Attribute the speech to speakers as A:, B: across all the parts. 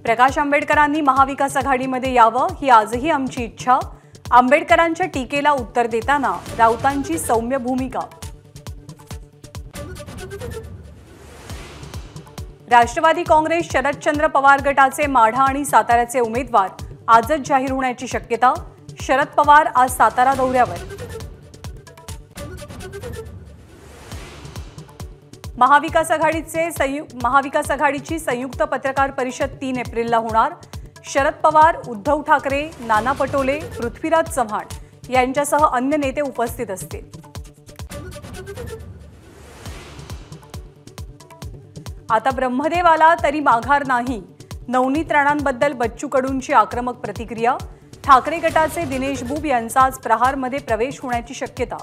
A: प्रकाश आंबेडकरांनी महाविकास आघाडीमध्ये यावं ही आजही आमची इच्छा। आंबेडकरांच्या टीकेला उत्तर देताना राऊतांची सौम्य भूमिका। राष्ट्रवादी काँग्रेस शरदचंद्र पवार गटाचे माढा आणि साताऱ्याचे उमेदवार आजच जाहीर होण्याची शक्यता। शरद पवार आज सातारा दौऱ्यावर। महाविकास आघाडीची संयुक्त पत्रकार परिषद 3 एप्रिलला होणार। शरद पवार, उद्धव ठाकरे, नाना पटोले, पृथ्वीराज चव्हाण यांच्यासह अन्य नेते उपस्थित असतील। आता ब्रह्मदेव आला तरी माघार नाही, नवनीत राणांबद्दल बच्चू कडूंची आक्रमक प्रतिक्रिया। ठाकरे गटाचे दिनेश बुब यांचा आज प्रहारमध्ये प्रवेश होण्याची शक्यता।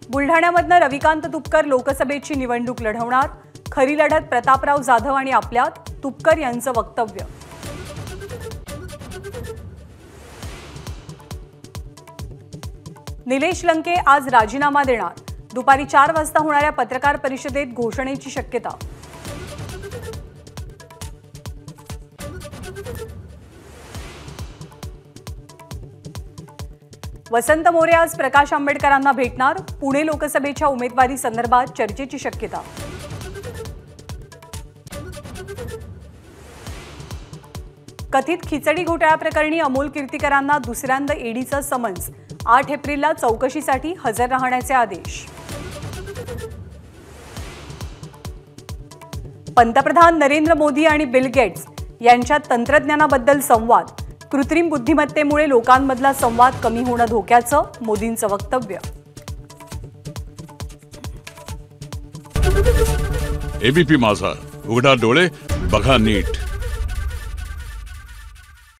A: बुलढाण्यामधनं रविकांत तुपकर लोकसभेची निवडणूक लढवणार। खरी लढत प्रतापराव जाधव आणि आपल्यात, तुपकर यांचं वक्तव्य। निलेश लंके आज राजीनामा देणार। दुपारी 4 वाजता होणाऱ्या पत्रकार परिषदेत घोषणेची शक्यता। वसंत मोरे आज प्रकाश आंबेडकरांना भेटणार। पुणे लोकसभेच्या उमेदवारी संदर्भात चर्चेची शक्यता। कथित खिचडी घोटाळ्याप्रकरणी अमोल कीर्तीकरांना दुसऱ्यांदा ईडीचं समन्स। 8 एप्रिलला चौकशीसाठी हजर राहण्याचे आदेश। पंतप्रधान नरेंद्र मोदी आणि बिल गेट्स यांच्यात तंत्रज्ञानाबद्दल संवाद। कृत्रिम बुद्धिमत्तेमुळे लोकांमधला संवाद कमी होणं धोक्याचं, मोदींचं वक्तव्य।
B: एबीपी माझा, उघडा डोळे बघा नीट।